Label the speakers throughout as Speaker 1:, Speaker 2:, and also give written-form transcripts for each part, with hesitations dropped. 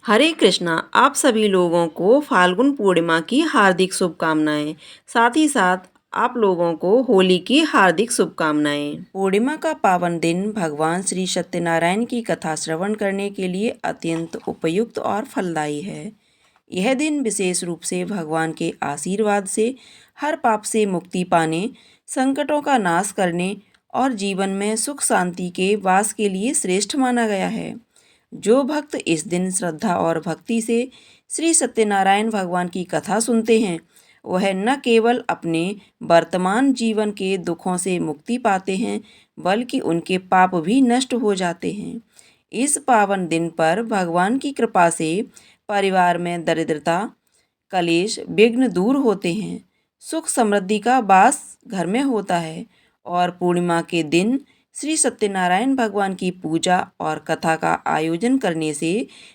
Speaker 1: हरे कृष्णा। आप सभी लोगों को फाल्गुन पूर्णिमा की हार्दिक शुभकामनाएं। साथ ही साथ आप लोगों को होली की हार्दिक शुभकामनाएं। पूर्णिमा का पावन दिन भगवान श्री सत्यनारायण की कथा श्रवण करने के लिए अत्यंत उपयुक्त और फलदायी है। यह दिन विशेष रूप से भगवान के आशीर्वाद से हर पाप से मुक्ति पाने, संकटों का नाश करने और जीवन में सुख शांति के वास के लिए श्रेष्ठ माना गया है। जो भक्त इस दिन श्रद्धा और भक्ति से श्री सत्यनारायण भगवान की कथा सुनते हैं, वह न केवल अपने वर्तमान जीवन के दुखों से मुक्ति पाते हैं, बल्कि उनके पाप भी नष्ट हो जाते हैं। इस पावन दिन पर भगवान की कृपा से परिवार में दरिद्रता, कलेश, विघ्न दूर होते हैं, सुख समृद्धि का वास घर में होता है और पूर्णिमा के दिन श्री सत्यनारायण भगवान की पूजा और कथा का आयोजन करने से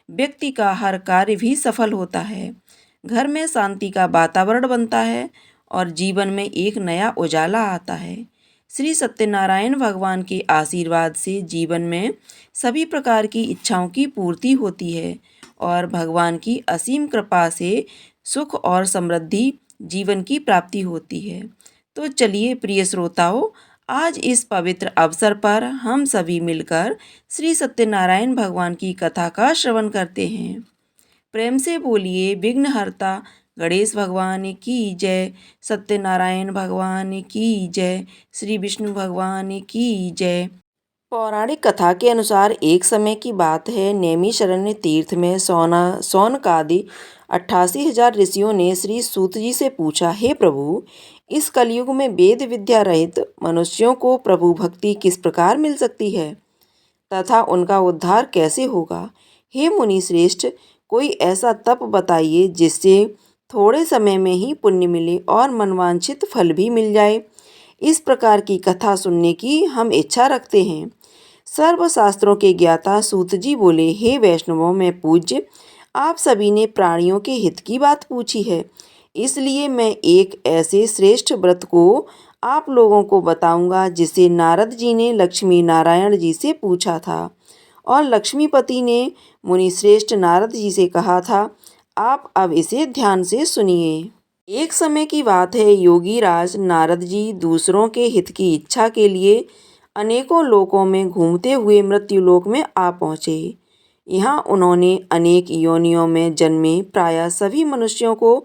Speaker 1: व्यक्ति का हर कार्य भी सफल होता है। घर में शांति का वातावरण बनता है और जीवन में एक नया उजाला आता है। श्री सत्यनारायण भगवान के आशीर्वाद से जीवन में सभी प्रकार की इच्छाओं की पूर्ति होती है और भगवान की असीम कृपा से सुख और समृद्धि जीवन की प्राप्ति होती है। तो चलिए प्रिय श्रोताओं, आज इस पवित्र अवसर पर हम सभी मिलकर श्री सत्यनारायण भगवान की कथा का श्रवण करते हैं। प्रेम से बोलिए विघ्नहर्ता गणेश भगवान की जय, सत्यनारायण भगवान की जय, श्री विष्णु भगवान की जय। पौराणिक कथा के अनुसार एक समय की बात है, नैमिषारण्य तीर्थ में शौनकादि 88,000 ऋषियों ने श्री सूत जी से पूछा, हे प्रभु, इस कलयुग में वेद विद्या रहित मनुष्यों को प्रभु भक्ति किस प्रकार मिल सकती है तथा उनका उद्धार कैसे होगा। हे मुनि श्रेष्ठ, कोई ऐसा तप बताइए जिससे थोड़े समय में ही पुण्य मिले और मनवांछित फल भी मिल जाए। इस प्रकार की कथा सुनने की हम इच्छा रखते हैं। सर्वशास्त्रों के ज्ञाता सूत जी बोले, हे वैष्णवों में पूज्य, आप सभी ने प्राणियों के हित की बात पूछी है, इसलिए मैं एक ऐसे श्रेष्ठ व्रत को आप लोगों को बताऊंगा जिसे नारद जी ने लक्ष्मी नारायण जी से पूछा था और लक्ष्मीपति ने मुनि श्रेष्ठ नारद जी से कहा था। आप अब इसे ध्यान से सुनिए। एक समय की बात है, योगी राज नारद जी दूसरों के हित की इच्छा के लिए अनेकों लोकों में घूमते हुए मृत्युलोक में आ पहुँचे। यहाँ उन्होंने अनेक योनियों में जन्मे प्रायः सभी मनुष्यों को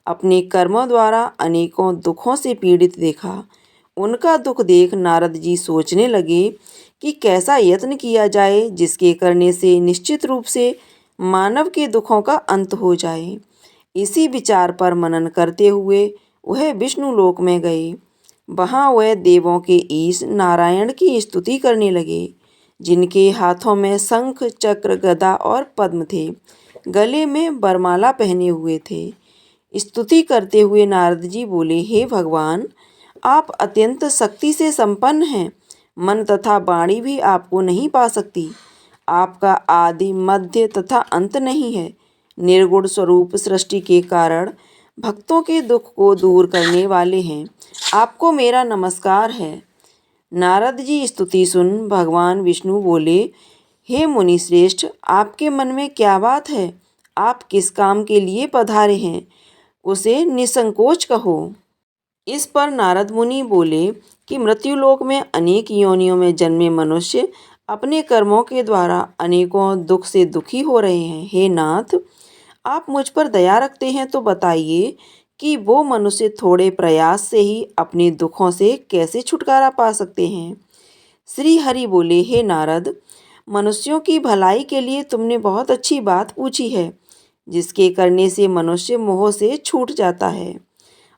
Speaker 1: अपने कर्मों द्वारा अनेकों दुखों से पीड़ित देखा। उनका दुख देख नारद जी सोचने लगे कि कैसा यत्न किया जाए जिसके करने से निश्चित रूप से मानव के दुखों का अंत हो जाए। इसी विचार पर मनन करते हुए वह विष्णु लोक में गए। वहाँ वह देवों के ईश नारायण की स्तुति करने लगे, जिनके हाथों में शंख, चक्र, गदा और पद्म थे, गले में वरमाला पहने हुए थे। स्तुति करते हुए नारद जी बोले, हे भगवान, आप अत्यंत शक्ति से संपन्न हैं, मन तथा वाणी भी आपको नहीं पा सकती। आपका आदि मध्य तथा अंत नहीं है। निर्गुण स्वरूप सृष्टि के कारण भक्तों के दुख को दूर करने वाले हैं। आपको मेरा नमस्कार है। नारद जी स्तुति सुन भगवान विष्णु बोले, हे मुनि श्रेष्ठ, आपके मन में क्या बात है? आप किस काम के लिए पधारे हैं, उसे निसंकोच कहो। इस पर नारद मुनि बोले कि मृत्युलोक में अनेक योनियों में जन्मे मनुष्य अपने कर्मों के द्वारा अनेकों दुख से दुखी हो रहे हैं। हे नाथ, आप मुझ पर दया रखते हैं तो बताइए कि वो मनुष्य थोड़े प्रयास से ही अपने दुखों से कैसे छुटकारा पा सकते हैं। श्री हरि बोले, हे नारद, मनुष्यों की भलाई के लिए तुमने बहुत अच्छी बात पूछी है, जिसके करने से मनुष्य मोह से छूट जाता है।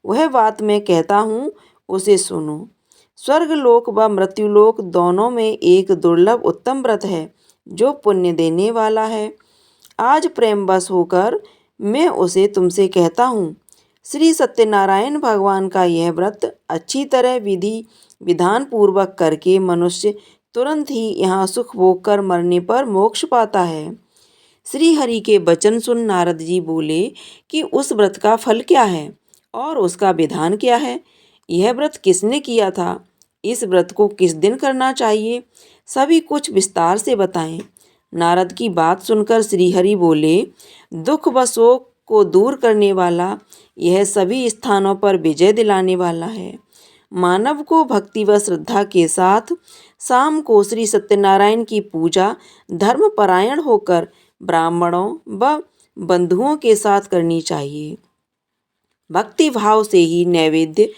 Speaker 1: वह बात मैं कहता हूँ, उसे सुनो। स्वर्गलोक व मृत्युलोक दोनों में एक दुर्लभ उत्तम व्रत है जो पुण्य देने वाला है। आज प्रेमवश होकर मैं उसे तुमसे कहता हूँ। श्री सत्यनारायण भगवान का यह व्रत अच्छी तरह विधि विधान पूर्वक करके मनुष्य तुरंत ही यहाँ सुख भोग कर मरने पर मोक्ष पाता है। श्री हरि के वचन सुन नारद जी बोले कि उस व्रत का फल क्या है और उसका विधान क्या है? यह व्रत किसने किया था? इस व्रत को किस दिन करना चाहिए? सभी कुछ विस्तार से बताएं। नारद की बात सुनकर श्रीहरि बोले, दुख व शोक को दूर करने वाला, यह सभी स्थानों पर विजय दिलाने वाला है। मानव को भक्ति व श्रद्धा के साथ शाम को श्री सत्यनारायण की पूजा धर्मपरायण होकर ब्राह्मणों व बंधुओं के साथ करनी चाहिए। भक्ति भाव से ही नैवेद्य,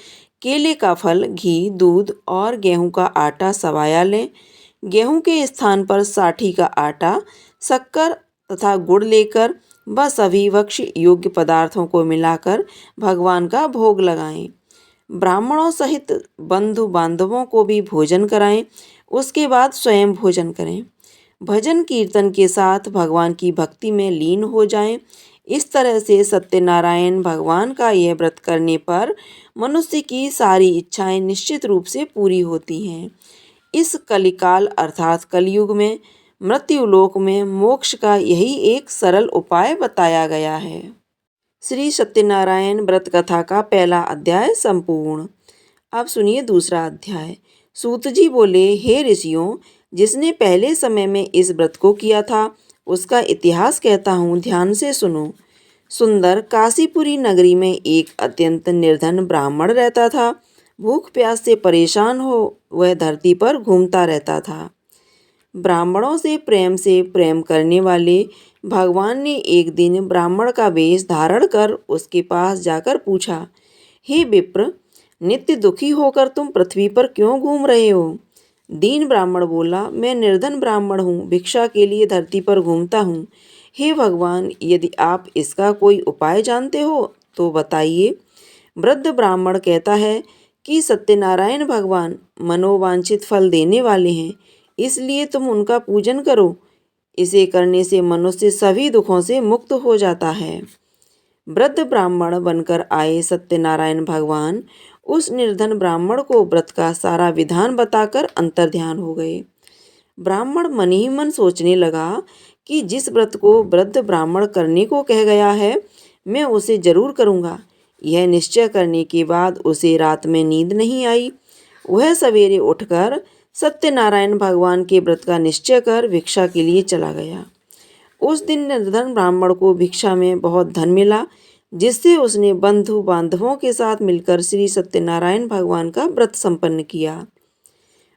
Speaker 1: केले का फल, घी, दूध और गेहूं का आटा सवाया लें। गेहूं के स्थान पर साठी का आटा, शक्कर तथा गुड़ लेकर व सभी भक्ष्य योग्य पदार्थों को मिलाकर भगवान का भोग लगाएं। ब्राह्मणों सहित बंधु बांधवों को भी भोजन कराएं। उसके बाद स्वयं भोजन करें। भजन कीर्तन के साथ भगवान की भक्ति में लीन हो जाएं। इस तरह से सत्यनारायण भगवान का यह व्रत करने पर मनुष्य की सारी इच्छाएं निश्चित रूप से पूरी होती हैं। इस कलिकाल अर्थात कलयुग में मृत्युलोक में मोक्ष का यही एक सरल उपाय बताया गया है। श्री सत्यनारायण व्रत कथा का पहला अध्याय संपूर्ण। अब सुनिए दूसरा अध्याय। सूत जी बोले, हे ऋषियों, जिसने पहले समय में इस व्रत को किया था उसका इतिहास कहता हूँ, ध्यान से सुनो। सुंदर काशीपुरी नगरी में एक अत्यंत निर्धन ब्राह्मण रहता था। भूख प्यास से परेशान हो वह धरती पर घूमता रहता था। ब्राह्मणों से प्रेम करने वाले भगवान ने एक दिन ब्राह्मण का वेश धारण कर उसके पास जाकर पूछा, हे विप्र, नित्य दुखी होकर तुम पृथ्वी पर क्यों घूम रहे हो? दीन ब्राह्मण बोला, मैं निर्धन ब्राह्मण हूँ, भिक्षा के लिए धरती पर घूमता हूँ। हे भगवान, यदि आप इसका कोई उपाय जानते हो तो बताइए। वृद्ध ब्राह्मण कहता है कि सत्यनारायण भगवान मनोवांछित फल देने वाले हैं, इसलिए तुम उनका पूजन करो। इसे करने से मनुष्य सभी दुखों से मुक्त हो जाता है। वृद्ध ब्राह्मण बनकर आए सत्यनारायण भगवान उस निर्धन ब्राह्मण को व्रत का सारा विधान बताकर अंतर्ध्यान हो गए। ब्राह्मण मन ही मन सोचने लगा कि जिस व्रत को वृद्ध ब्राह्मण करने को कह गया है, मैं उसे जरूर करूँगा। यह निश्चय करने के बाद उसे रात में नींद नहीं आई। वह सवेरे उठकर सत्यनारायण भगवान के व्रत का निश्चय कर भिक्षा के लिए चला गया। उस दिन निर्धन ब्राह्मण को भिक्षा में बहुत धन मिला, जिससे उसने बंधु बांधवों के साथ मिलकर श्री सत्यनारायण भगवान का व्रत संपन्न किया।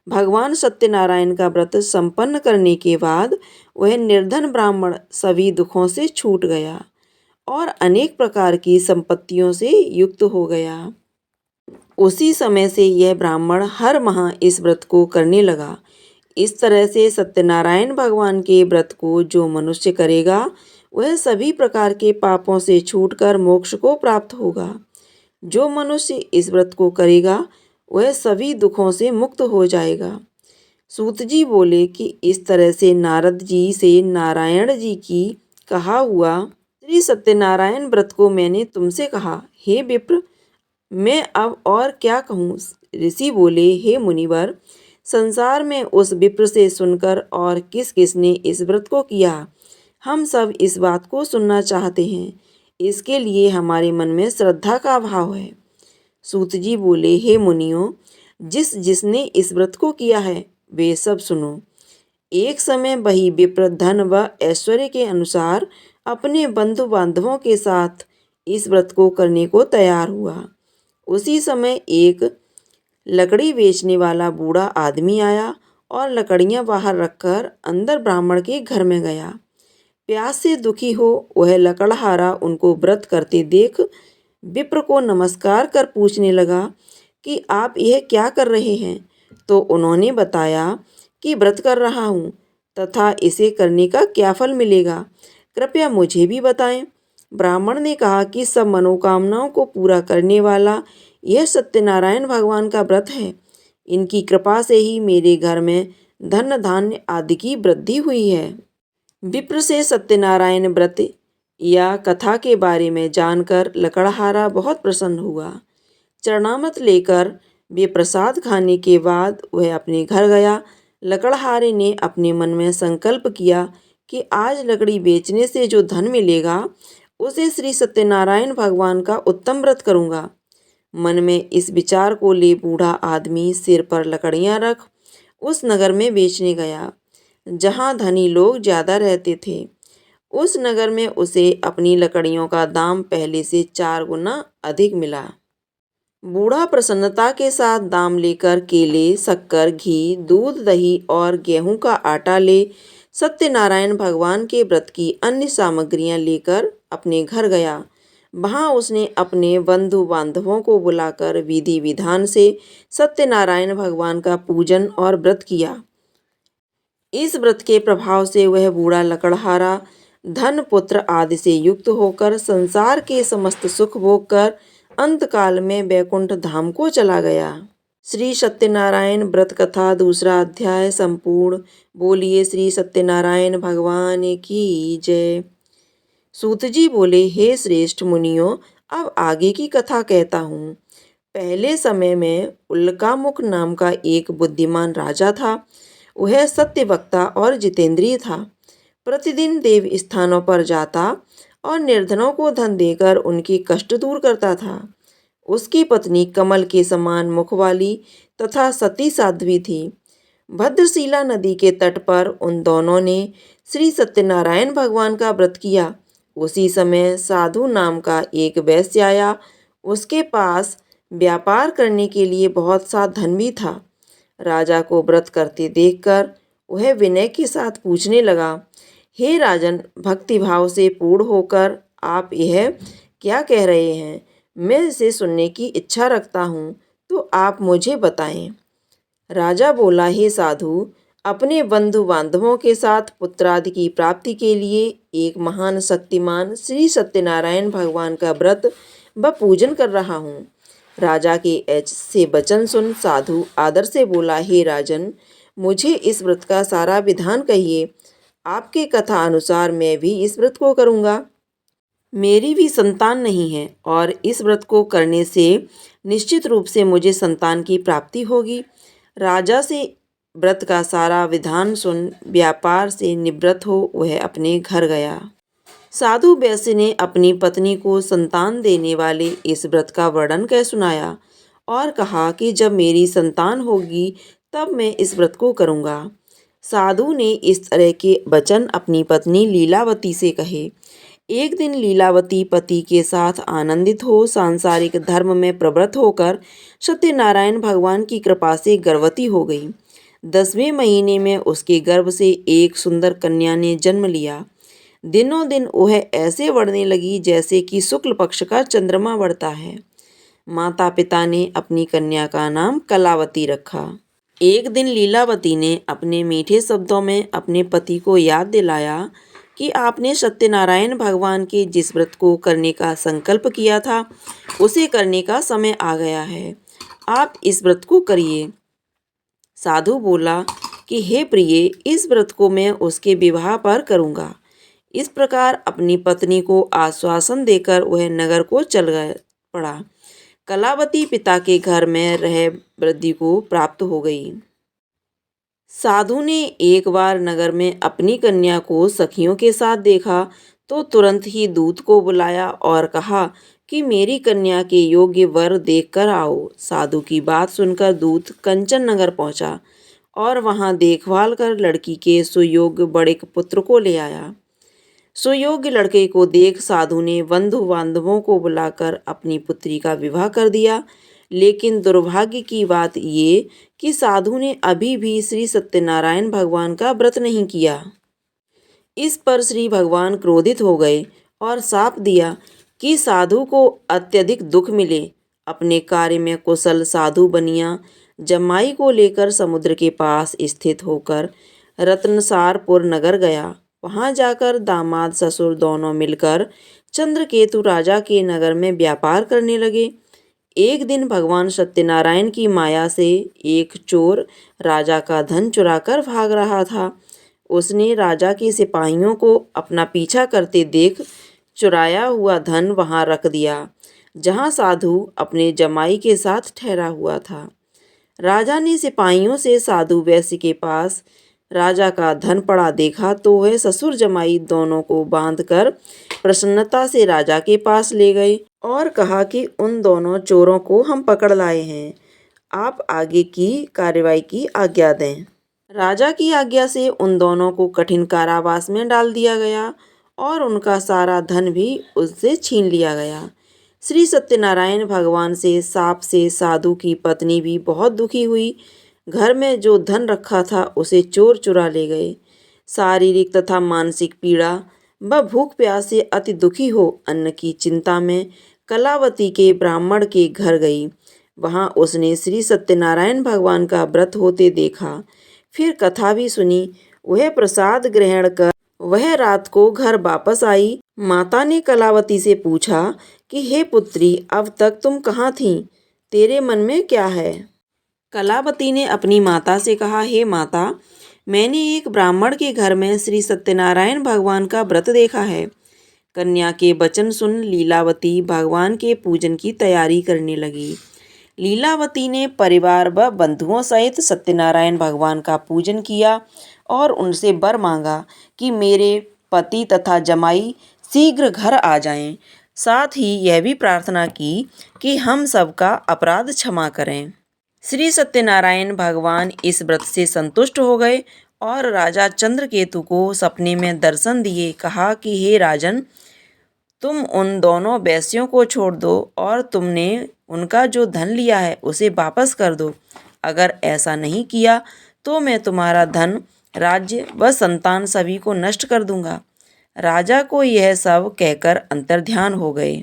Speaker 1: भगवान सत्यनारायण का व्रत संपन्न करने के बाद वह निर्धन ब्राह्मण सभी दुखों से छूट गया और अनेक प्रकार की संपत्तियों से युक्त हो गया। उसी समय से यह ब्राह्मण हर माह इस व्रत को करने लगा। इस तरह से सत्यनारायण भगवान के व्रत को जो मनुष्य करेगा वह सभी प्रकार के पापों से छूटकर मोक्ष को प्राप्त होगा। जो मनुष्य इस व्रत को करेगा वह सभी दुखों से मुक्त हो जाएगा। सूत जी बोले कि इस तरह से नारद जी से नारायण जी की कहा हुआ श्री सत्यनारायण व्रत को मैंने तुमसे कहा। हे विप्र, मैं अब और क्या कहूँ? ऋषि बोले, हे मुनिवर, संसार में उस विप्र से सुनकर और किस किसने इस व्रत को किया, हम सब इस बात को सुनना चाहते हैं। इसके लिए हमारे मन में श्रद्धा का भाव है। सूत जी बोले, हे मुनियों, जिसने इस व्रत को किया है वे सब सुनो। एक समय वही विप्र धन व ऐश्वर्य के अनुसार अपने बंधु बांधवों के साथ इस व्रत को करने को तैयार हुआ। उसी समय एक लकड़ी बेचने वाला बूढ़ा आदमी आया और लकड़ियां बाहर रखकर अंदर ब्राह्मण के घर में गया। प्यास से दुखी हो वह लकड़हारा उनको व्रत करते देख विप्र को नमस्कार कर पूछने लगा कि आप यह क्या कर रहे हैं? तो उन्होंने बताया कि व्रत कर रहा हूँ तथा इसे करने का क्या फल मिलेगा, कृपया मुझे भी बताएं। ब्राह्मण ने कहा कि सब मनोकामनाओं को पूरा करने वाला यह सत्यनारायण भगवान का व्रत है। इनकी कृपा से ही मेरे घर में धन धान्य आदि की वृद्धि हुई है। विप्र से सत्यनारायण व्रत या कथा के बारे में जानकर लकड़हारा बहुत प्रसन्न हुआ। चरणामृत लेकर वे प्रसाद खाने के बाद वह अपने घर गया। लकड़हारे ने अपने मन में संकल्प किया कि आज लकड़ी बेचने से जो धन मिलेगा उसे श्री सत्यनारायण भगवान का उत्तम व्रत करूँगा। मन में इस विचार को ले बूढ़ा आदमी सिर पर लकड़ियाँ रख उस नगर में बेचने गया। जहाँ धनी लोग ज़्यादा रहते थे। उस नगर में उसे अपनी लकड़ियों का दाम पहले से 4 गुना अधिक मिला। बूढ़ा प्रसन्नता के साथ दाम लेकर केले, शक्कर, घी, दूध, दही और गेहूं का आटा ले सत्यनारायण भगवान के व्रत की अन्य सामग्रियां लेकर अपने घर गया। वहां उसने अपने बंधु बांधवों को बुलाकर विधि विधान से सत्यनारायण भगवान का पूजन और व्रत किया। इस व्रत के प्रभाव से वह बूढ़ा लकड़हारा धन पुत्र आदि से युक्त होकर संसार के समस्त सुख भोग कर अंतकाल में वैकुंठ धाम को चला गया। श्री सत्यनारायण व्रत कथा दूसरा अध्याय संपूर्ण। बोलिए श्री सत्यनारायण भगवान की जय। सूत जी बोले, हे श्रेष्ठ मुनियों, अब आगे की कथा कहता हूँ। पहले समय में उल्कामुख नाम का एक बुद्धिमान राजा था। वह सत्यवक्ता और जितेंद्रिय था। प्रतिदिन देव स्थानों पर जाता और निर्धनों को धन देकर उनके कष्ट दूर करता था। उसकी पत्नी कमल के समान मुख वाली तथा सती साध्वी थी। भद्रशिला नदी के तट पर उन दोनों ने श्री सत्यनारायण भगवान का व्रत किया। उसी समय साधु नाम का एक वैश्य आया। उसके पास व्यापार करने के लिए बहुत सा धन भी था। राजा को व्रत करते देखकर वह विनय के साथ पूछने लगा, हे राजन, भक्तिभाव से पूर्ण होकर आप यह क्या कह रहे हैं? मैं इसे सुनने की इच्छा रखता हूँ, तो आप मुझे बताएं। राजा बोला, हे साधु, अपने बंधु बांधवों के साथ पुत्रादि की प्राप्ति के लिए एक महान शक्तिमान श्री सत्यनारायण भगवान का व्रत व पूजन कर रहा हूँ। राजा के ऐसे वचन सुन साधु आदर से बोला, हे राजन, मुझे इस व्रत का सारा विधान कहिए। आपके कथा अनुसार मैं भी इस व्रत को करूँगा। मेरी भी संतान नहीं है और इस व्रत को करने से निश्चित रूप से मुझे संतान की प्राप्ति होगी। राजा से व्रत का सारा विधान सुन व्यापार से निवृत्त हो वह अपने घर गया। साधु वैश्य ने अपनी पत्नी को संतान देने वाले इस व्रत का वर्णन कह सुनाया और कहा कि जब मेरी संतान होगी तब मैं इस व्रत को करूँगा। साधु ने इस तरह के वचन अपनी पत्नी लीलावती से कहे। एक दिन लीलावती पति के साथ आनंदित हो सांसारिक धर्म में प्रवृत्त होकर सत्यनारायण भगवान की कृपा से गर्भवती हो गई। 10वें महीने में उसके गर्भ से एक सुंदर कन्या ने जन्म लिया। दिनों दिन वह ऐसे बढ़ने लगी जैसे कि शुक्ल पक्ष का चंद्रमा बढ़ता है। माता पिता ने अपनी कन्या का नाम कलावती रखा। एक दिन लीलावती ने अपने मीठे शब्दों में अपने पति को याद दिलाया कि आपने सत्यनारायण भगवान के जिस व्रत को करने का संकल्प किया था उसे करने का समय आ गया है। आप इस व्रत को करिए। साधु बोला कि हे प्रिय, इस व्रत को मैं उसके विवाह पर करूँगा। इस प्रकार अपनी पत्नी को आश्वासन देकर वह नगर को चल पड़ा। कलावती पिता के घर में रह वृद्धि को प्राप्त हो गई। साधु ने एक बार नगर में अपनी कन्या को सखियों के साथ देखा तो तुरंत ही दूत को बुलाया और कहा कि मेरी कन्या के योग्य वर देखकर आओ। साधु की बात सुनकर दूत कंचन नगर पहुंचा और वहां देखभाल कर लड़की के सुयोग्य बड़े पुत्र को ले आया। सुयोग्य लड़के को देख साधु ने बंधु बांधवों को बुलाकर अपनी पुत्री का विवाह कर दिया। लेकिन दुर्भाग्य की बात ये कि साधु ने अभी भी श्री सत्यनारायण भगवान का व्रत नहीं किया। इस पर श्री भगवान क्रोधित हो गए और शाप दिया कि साधु को अत्यधिक दुख मिले। अपने कार्य में कुशल साधु बनिया जमाई को लेकर समुद्र के पास स्थित होकर रत्नसारपुर नगर गया। वहां जाकर दामाद ससुर दोनों मिलकर चंद्रकेतु राजा के नगर में व्यापार करने लगे। एक दिन भगवान सत्यनारायण की माया से एक चोर राजा का धन चुराकर भाग रहा था। उसने राजा के सिपाहियों को अपना पीछा करते देख चुराया हुआ धन वहां रख दिया जहां साधु अपने जमाई के साथ ठहरा हुआ था। राजा ने सिपाहियों से साधु वैश्य के पास राजा का धन पड़ा देखा तो वह ससुर जमाई दोनों को बांधकर प्रसन्नता से राजा के पास ले गए और कहा कि उन दोनों चोरों को हम पकड़ लाए हैं, आप आगे की कार्रवाई की आज्ञा दें। राजा की आज्ञा से उन दोनों को कठिन कारावास में डाल दिया गया और उनका सारा धन भी उससे छीन लिया गया। श्री सत्यनारायण भगवान से शाप से साधु की पत्नी भी बहुत दुखी हुई। घर में जो धन रखा था उसे चोर चुरा ले गए। शारीरिक तथा मानसिक पीड़ा व भूख प्यास से अति दुखी हो अन्न की चिंता में कलावती के ब्राह्मण के घर गई। वहां उसने श्री सत्यनारायण भगवान का व्रत होते देखा। फिर कथा भी सुनी। वह प्रसाद ग्रहण कर वह रात को घर वापस आई। माता ने कलावती से पूछा कि हे पुत्री, अब तक तुम कहाँ थीं? तेरे मन में क्या है? कलावती ने अपनी माता से कहा, हे माता, मैंने एक ब्राह्मण के घर में श्री सत्यनारायण भगवान का व्रत देखा है। कन्या के वचन सुन लीलावती भगवान के पूजन की तैयारी करने लगी। लीलावती ने परिवार व बंधुओं सहित सत्यनारायण भगवान का पूजन किया और उनसे वर मांगा कि मेरे पति तथा जमाई शीघ्र घर आ जाएं। साथ ही यह भी प्रार्थना की कि हम सबका अपराध क्षमा करें। श्री सत्यनारायण भगवान इस व्रत से संतुष्ट हो गए और राजा चंद्रकेतु को सपने में दर्शन दिए। कहा कि हे राजन, तुम उन दोनों वेश्यों को छोड़ दो और तुमने उनका जो धन लिया है उसे वापस कर दो। अगर ऐसा नहीं किया तो मैं तुम्हारा धन, राज्य व संतान सभी को नष्ट कर दूंगा। राजा को यह सब कहकर अंतर्ध्यान हो गए।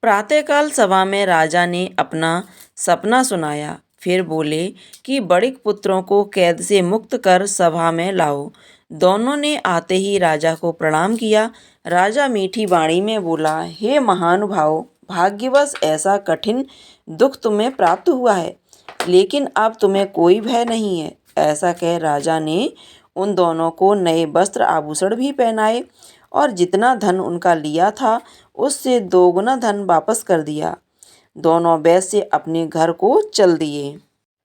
Speaker 1: प्रातःकाल सभा में राजा ने अपना सपना सुनाया। फिर बोले कि बड़िक पुत्रों को कैद से मुक्त कर सभा में लाओ। दोनों ने आते ही राजा को प्रणाम किया। राजा मीठी वाणी में बोला, हे महानुभाव, भाग्यवश ऐसा कठिन दुख तुम्हें प्राप्त हुआ है, लेकिन अब तुम्हें कोई भय नहीं है। ऐसा कह राजा ने उन दोनों को नए वस्त्र आभूषण भी पहनाए और जितना धन उनका लिया था उससे दोगुना धन वापस कर दिया। दोनों वैश्य अपने घर को चल दिए।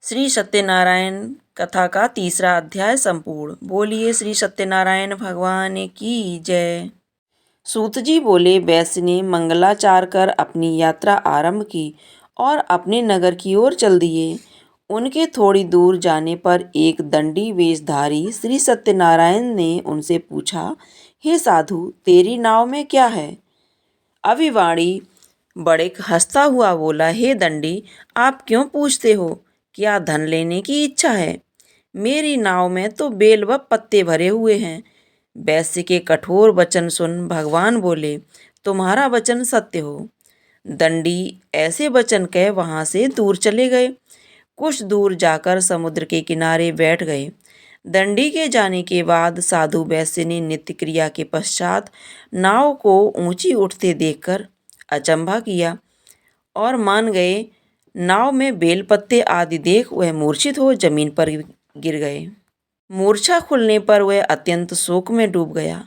Speaker 1: श्री सत्यनारायण कथा का तीसरा अध्याय संपूर्ण। बोलिए श्री सत्यनारायण भगवान की जय। सूत जी बोले, वैश्य ने मंगलाचार कर अपनी यात्रा आरंभ की और अपने नगर की ओर चल दिए। उनके थोड़ी दूर जाने पर एक दंडी वेशधारी श्री सत्यनारायण ने उनसे पूछा, हे साधु, तेरी नाव में क्या है? अभिवाणी बड़िक हंसता हुआ बोला, हे दंडी, आप क्यों पूछते हो? क्या धन लेने की इच्छा है? मेरी नाव में तो बेल व पत्ते भरे हुए हैं। वैश्य के कठोर वचन सुन भगवान बोले, तुम्हारा वचन सत्य हो। दंडी ऐसे वचन कह वहां से दूर चले गए। कुछ दूर जाकर समुद्र के किनारे बैठ गए। दंडी के जाने के बाद साधु वैश्य ने नित्य क्रिया के पश्चात नाव को ऊंची उठते देखकर अचंभा किया और मान गए। नाव में बेल पत्ते आदि देख वह मूर्छित हो जमीन पर गिर गए। मूर्छा खुलने पर वह अत्यंत शोक में डूब गया।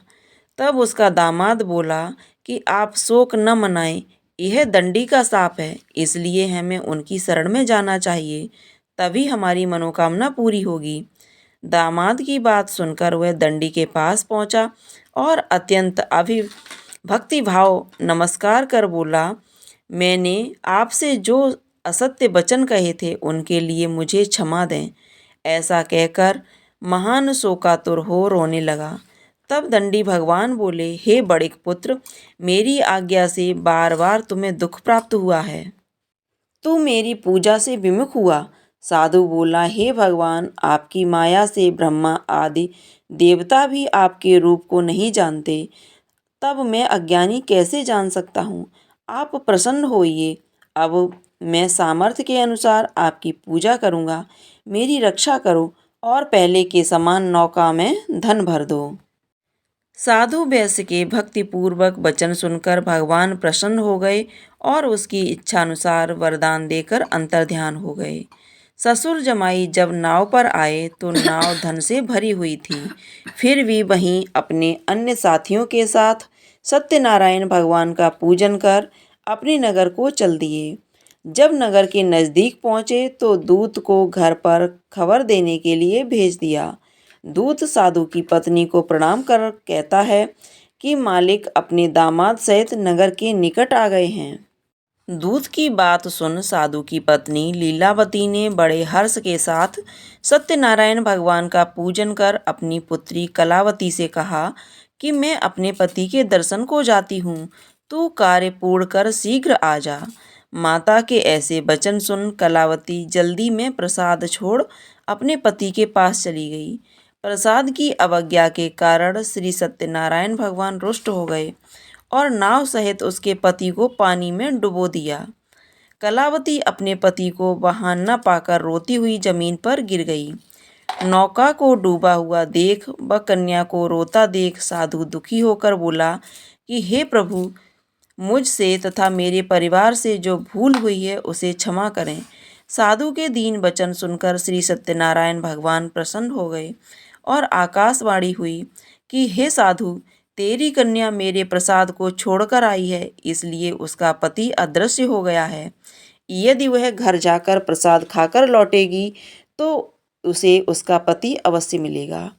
Speaker 1: तब उसका दामाद बोला कि आप शोक न मनाएं, यह दंडी का शाप है, इसलिए हमें उनकी शरण में जाना चाहिए, तभी हमारी मनोकामना पूरी होगी। दामाद की बात सुनकर वह दंडी के पास पहुंचा और अत्यंत भक्तिभाव नमस्कार कर बोला, मैंने आपसे जो असत्य वचन कहे थे उनके लिए मुझे क्षमा दें। ऐसा कहकर महान शोकातुर हो रोने लगा। तब दंडी भगवान बोले, हे बड़िक पुत्र, मेरी आज्ञा से बार बार तुम्हें दुख प्राप्त हुआ है। तू मेरी पूजा से विमुख हुआ। साधु बोला, हे भगवान, आपकी माया से ब्रह्मा आदि देवता भी आपके रूप को नहीं जानते, तब मैं अज्ञानी कैसे जान सकता हूँ? आप प्रसन्न होइए। अब मैं सामर्थ्य के अनुसार आपकी पूजा करूँगा। मेरी रक्षा करो और पहले के समान नौका में धन भर दो। साधु वैश्य के भक्तिपूर्वक वचन सुनकर भगवान प्रसन्न हो गए और उसकी इच्छानुसार वरदान देकर अंतर्ध्यान हो गए। ससुर जमाई जब नाव पर आए तो नाव धन से भरी हुई थी। फिर भी वहीं अपने अन्य साथियों के साथ सत्यनारायण भगवान का पूजन कर अपने नगर को चल दिए। जब नगर के नज़दीक पहुँचे तो दूत को घर पर खबर देने के लिए भेज दिया। दूत साधु की पत्नी को प्रणाम कर कहता है कि मालिक अपने दामाद सहित नगर के निकट आ गए हैं। दूत की बात सुन साधु की पत्नी लीलावती ने बड़े हर्ष के साथ सत्यनारायण भगवान का पूजन कर अपनी पुत्री कलावती से कहा कि मैं अपने पति के दर्शन को जाती हूँ, तू कार्य पूर्ण कर शीघ्र आ जा। माता के ऐसे वचन सुन कलावती जल्दी में प्रसाद छोड़ अपने पति के पास चली गई। प्रसाद की अवज्ञा के कारण श्री सत्यनारायण भगवान रुष्ट हो गए और नाव सहित उसके पति को पानी में डुबो दिया। कलावती अपने पति को वहां न पाकर रोती हुई जमीन पर गिर गई। नौका को डूबा हुआ देख व कन्या को रोता देख साधु दुखी होकर बोला कि हे प्रभु, मुझसे तथा मेरे परिवार से जो भूल हुई है उसे क्षमा करें। साधु के दीन वचन सुनकर श्री सत्यनारायण भगवान प्रसन्न हो गए और आकाशवाणी हुई कि हे साधु, तेरी कन्या मेरे प्रसाद को छोड़कर आई है, इसलिए उसका पति अदृश्य हो गया है। यदि वह घर जाकर प्रसाद खाकर लौटेगी तो उसे उसका पति अवश्य मिलेगा।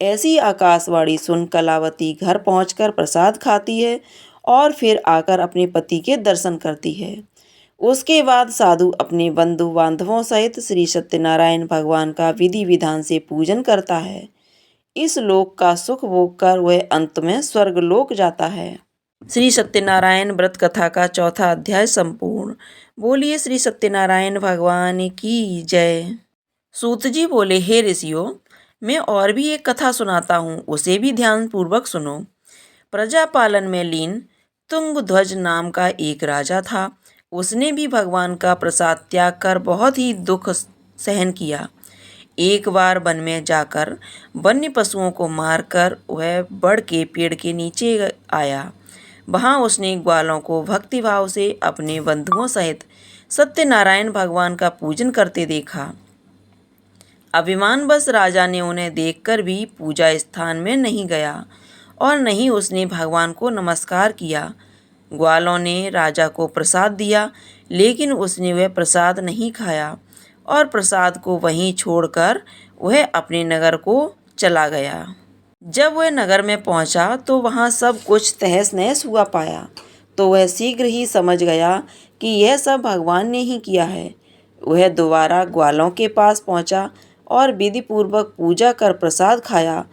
Speaker 1: ऐसी आकाशवाणी सुन कलावती घर पहुंचकर प्रसाद खाती है और फिर आकर अपने पति के दर्शन करती है। उसके बाद साधु अपने बंधु बांधवों सहित श्री सत्यनारायण भगवान का विधि विधान से पूजन करता है। इस लोक का सुख भोग कर वह अंत में स्वर्ग लोक जाता है। श्री सत्यनारायण व्रत कथा का चौथा अध्याय संपूर्ण। बोलिए श्री सत्यनारायण भगवान की जय। सूत जी बोले, हे ऋषियों, मैं और भी एक कथा सुनाता हूँ, उसे भी ध्यान पूर्वक सुनो। प्रजा पालन में लीन तुंगध्वज नाम का एक राजा था। उसने भी भगवान का प्रसाद त्याग कर बहुत ही दुख सहन किया। एक बार वन में जाकर वन्य पशुओं को मारकर वह बड़ के पेड़ के नीचे आया। वहां उसने ग्वालों को भक्तिभाव से अपने बंधुओं सहित सत्यनारायण भगवान का पूजन करते देखा। अभिमानवश राजा ने उन्हें देखकर भी पूजा स्थान में नहीं गया और नहीं उसने भगवान को नमस्कार किया। ग्वालों ने राजा को प्रसाद दिया, लेकिन उसने वह प्रसाद नहीं खाया और प्रसाद को वहीं छोड़कर वह अपने नगर को चला गया। जब वह नगर में पहुंचा तो वहां सब कुछ तहस नहस हुआ पाया, तो वह शीघ्र ही समझ गया कि यह सब भगवान ने ही किया है। वह दोबारा ग्वालों के पास पहुंचा और विधि पूर्वक पूजा कर प्रसाद खाया,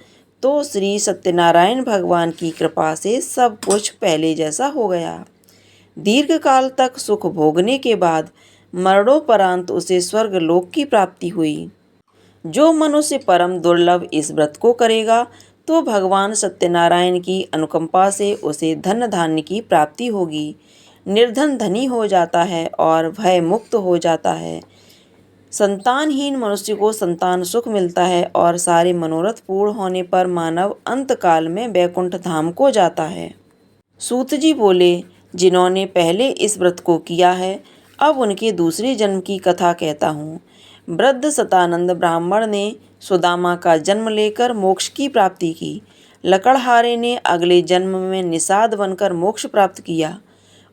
Speaker 1: तो श्री सत्यनारायण भगवान की कृपा से सब कुछ पहले जैसा हो गया। दीर्घ काल तक सुख भोगने के बाद मरणोपरांत उसे स्वर्ग लोक की प्राप्ति हुई। जो मनुष्य परम दुर्लभ इस व्रत को करेगा तो भगवान सत्यनारायण की अनुकंपा से उसे धन धान्य की प्राप्ति होगी। निर्धन धनी हो जाता है और भय मुक्त हो जाता है। संतानहीन मनुष्य को संतान सुख मिलता है और सारे मनोरथ पूर्ण होने पर मानव अंत काल में वैकुंठ धाम को जाता है। सूत जी बोले, जिन्होंने पहले इस व्रत को किया है, अब उनके दूसरे जन्म की कथा कहता हूँ। वृद्ध सतानंद ब्राह्मण ने सुदामा का जन्म लेकर मोक्ष की प्राप्ति की। लकड़हारे ने अगले जन्म में निषाद बनकर मोक्ष प्राप्त किया।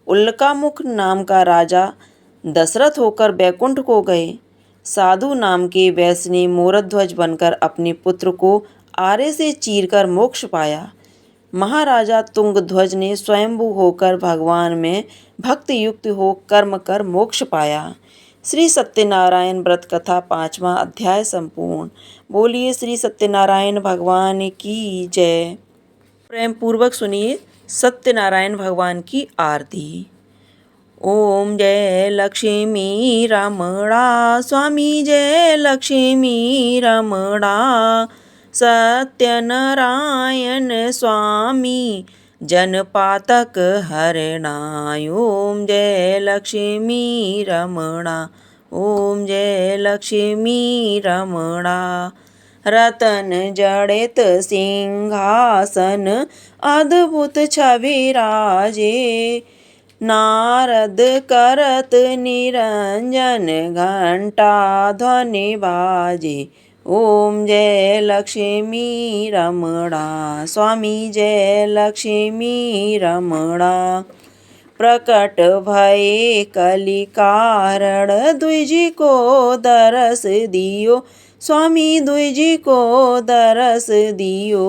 Speaker 1: उल्कामुख नाम का राजा दशरथ होकर बैकुंठ को गए। साधु नाम के वैश्य ने मोरध्वज बनकर अपने पुत्र को आरे से चीरकर मोक्ष पाया। महाराजा तुंगध्वज ने स्वयंभू होकर भगवान में भक्ति युक्त हो कर्म कर मोक्ष पाया। श्री सत्यनारायण व्रत कथा 5वां अध्याय संपूर्ण। बोलिए श्री सत्यनारायण भगवान की जय। प्रेम पूर्वक सुनिए सत्यनारायण भगवान की आरती। ओम जय लक्ष्मी रमणा स्वामी, जय लक्ष्मी रमणा। सत्यनारायण स्वामी जनपातक हरणा। ओम जय लक्ष्मी रमणा, ओम जय लक्ष्मी रमणा। रतन जड़ित सिंहासन अद्भुत छवि राजे। नारद करत निरंजन घंटा ध्वनि बाजे। ओम जय लक्ष्मी रमणा स्वामी, जय लक्ष्मी रमणा। प्रकट भये कलि कारण द्विज को दरस दियो। स्वामी द्विज को दरस दियो।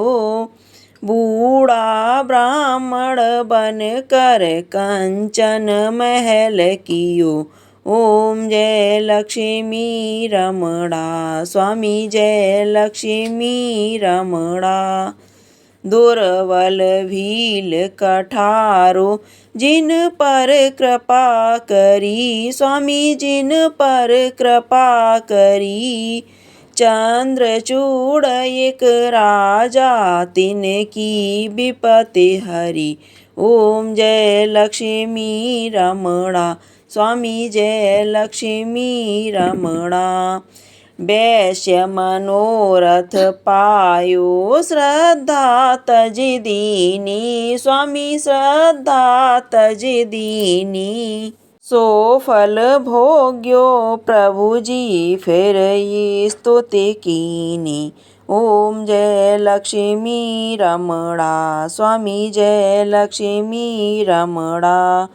Speaker 1: बूढ़ा ब्राह्मण बन कर कंचन महल कियो। ओम जय लक्ष्मी रमणा, स्वामी जय लक्ष्मी रमणा। दुर्बल भील कठारो, जिन पर कृपा करी, स्वामी जिन पर कृपा करी। चंद्रचूड़ एक राजा, तिनकी विपत्ति हरी। ओम जय लक्ष्मी रमणा, स्वामी जय लक्ष्मी रमणा। वैश्य मनोरथ पायो, श्रद्धा तज दीनी, स्वामी श्रद्धा तज दीनी। सो फल भोग्यो प्रभु जी, फिर ये स्तुति कीनी। ओम जय लक्ष्मी रमणा, स्वामी जय लक्ष्मी रमणा।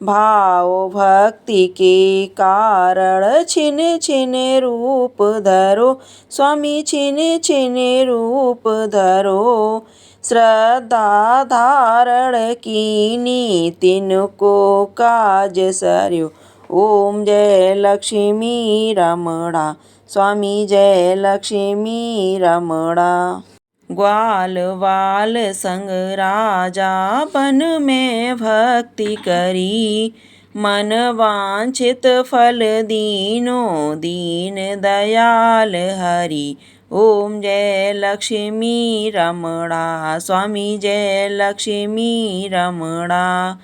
Speaker 1: भाव भक्ति के कारण छिन छिन रूप धरो, स्वामी छिन छिन रूप धरो। श्रद्धा धारण कीनी, तिनको काज सर्यो। ओम जय लक्ष्मी रमणा, स्वामी जय लक्ष्मी रमणा। ग्वाल वाल संग राजा, बन में भक्ति करी। मन वांछित फल दीनो, दीन दयाल हरि। ओम जय लक्ष्मी रमणा, स्वामी जय लक्ष्मी रमणा।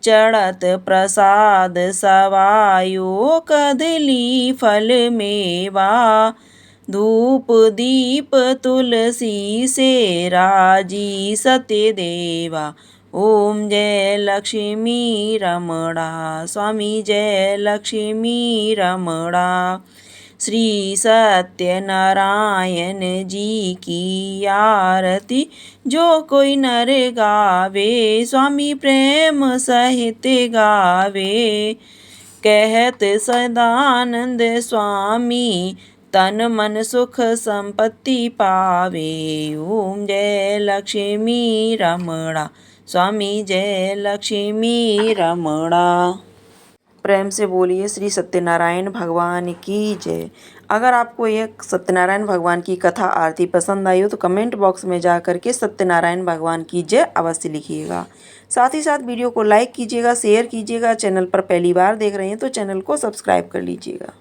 Speaker 1: चढ़त प्रसाद सवायो, कदली फल मेवा। धूप दीप तुलसी से, राजी सत्य देवा। ओम जय लक्ष्मी रमणा, स्वामी जय लक्ष्मी रमणा। श्री सत्यनारायण जी की आरती, जो कोई नर गावे, स्वामी प्रेम सहित गावे। कहत सदानंद स्वामी, तन मन सुख संपत्ति पावे। ओम जय लक्ष्मी रमणा, स्वामी जय लक्ष्मी रमणा। प्रेम से बोलिए श्री सत्यनारायण भगवान की जय। अगर आपको यह सत्यनारायण भगवान की कथा आरती पसंद आई हो तो कमेंट बॉक्स में जा कर के सत्यनारायण भगवान की जय अवश्य लिखिएगा। साथ ही साथ वीडियो को लाइक कीजिएगा, शेयर कीजिएगा। चैनल पर पहली बार देख रहे हैं तो चैनल को सब्सक्राइब कर लीजिएगा।